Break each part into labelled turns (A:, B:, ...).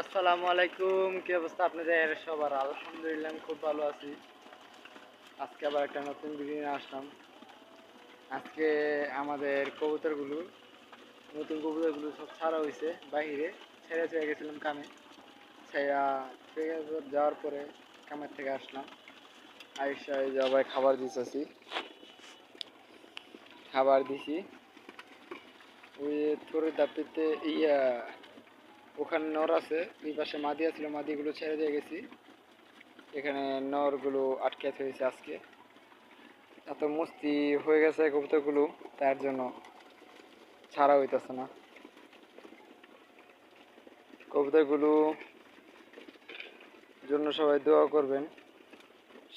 A: আসসালামু আলাইকুম। কি অবস্থা আপনাদের সবার? আলহামদুলিল্লাহ আমি খুব ভালো আছি। আজকে আবার একটা নতুন ভিডিও নিয়ে আসলাম। আজকে আমাদের নতুন কবুতরগুলো সব ছাড়া হয়েছে বাহিরে। ছেড়ে গেছিলাম কামে। ছেড়া যাওয়ার পরে কামের থেকে আসলাম। আইসা এই যে আবার খাবার দিতেছি। খাবার দিছি ওই থরে দাপিতে ওখানে নর আছে, ওই পাশে মাদি আছিল, মাদিগুলো ছেড়ে দিয়ে গেছি। এখানে নরগুলো আটকে হয়েছে আজকে। এত মস্তি হয়ে গেছে কবুতরগুলো, তার জন্য ছাড়া হইতেছে না। কবুতরগুলো জন্য সবাই দোয়া করবেন,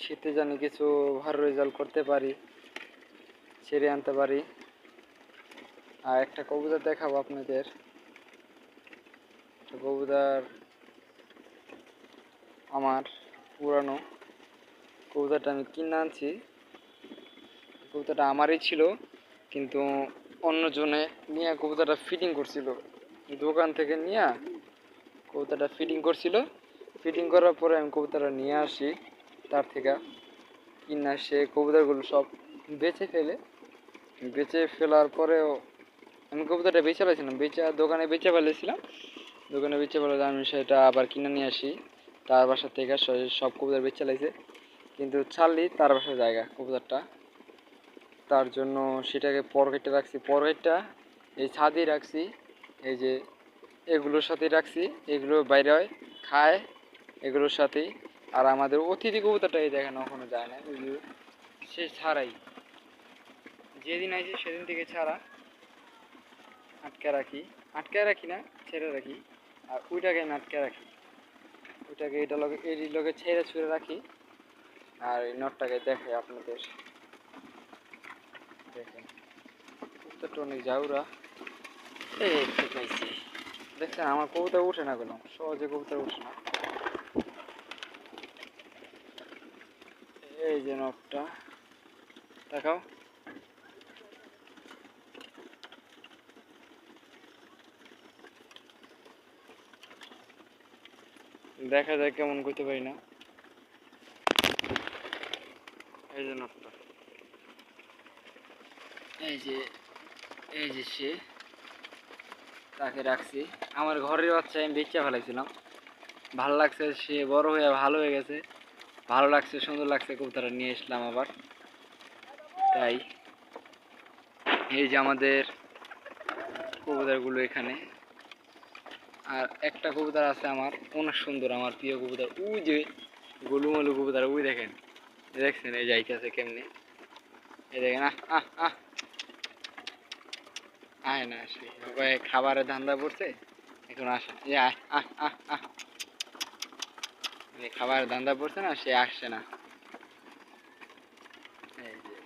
A: শীতে জানি কিছু ভালো রেজাল্ট করতে পারি, ছেড়ে আনতে পারি। আর একটা কবুতর দেখাবো আপনাদের। কবুতর আমার পুরানো কবুতরটা আমি কিনে আনছি। কবুতরটা আমারই ছিল, কিন্তু অন্যজনে নিয়ে কবুতরটা ফিটিং করছিল। দোকান থেকে নিয়ে কবুতরটা ফিটিং করার পরে আমি কবুতরটা নিয়ে আসি তার থেকে কিনা। সে কবুতরগুলো সব বেচে ফেলার পরেও আমি কবুতরটা বেচে ফেলেছিলাম, দোকানে বেচে ফেলে আমি সেটা আবার কিনে নিয়ে আসি তার বাসা থেকে। সব কবুতর বেচে ফেলাইছে, কিন্তু ছাড়লি তার বাসার জায়গা কবুতরটা, তার জন্য সেটাকে পরগেটে রাখছি। পরগেটটা এই ছাদে রাখছি, এই যে এগুলোর সাথে রাখছি, এগুলো বাইরে হয় খায় এগুলোর সাথেই। আর আমাদের অতিথি কবুতরটা এই দেখেন ওখানে যায় না, সে ছাড়াই যেদিন আইছে সেদিন থেকে ছাড়া আটকে রাখি না, ছেড়ে রাখি। আর ওইটাকে আমি আটকে রাখি, ওইটাকে এই লগে ছেড়ে ছুঁড়ে রাখি। আর এই নটটাকে দেখে আপনাদের দেখেন, কবুতরটা অনেক জাউরা। এই পাইছি, দেখছেন আমার কবুতর উঠে না, গেলাম সহজে কবুতর উঠে না। এই যে নটটা দেখাও, দেখা যায় কেমন করতে পারি না। এই যে নটটা, এই যে সে, তাকে রাখছি। আমার ঘরের বাচ্চা আমি বেচা ফেলাইছিলাম, ভালো লাগছে, সে বড় হয়ে ভালো হয়ে গেছে, ভালো লাগছে, সুন্দর লাগছে, কবুতরটা নিয়ে এসলাম আবার। তাই এই যে আমাদের কবুতরগুলো এখানে। আর একটা কবুতর আছে আমার অনেক সুন্দর, আমার প্রিয় কবুতর, ওই যে গোলুমলু কবুতর, ওই দেখেন, দেখছেন এই যাইতেছে কেমনি, এই দেখেন। আহ আহ আহ আয় না, আসে খাবারের ধান্দা পড়ছে, এখন আসে। আহ আহ আহ আহ খাবারের ধান্দা পড়ছে না, সে আসছে না। এই যে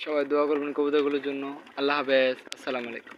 A: সবাই দোয়া করবেন কবুতরগুলোর জন্য। আল্লাহ হাফেজ, আসসালামু আলাইকুম।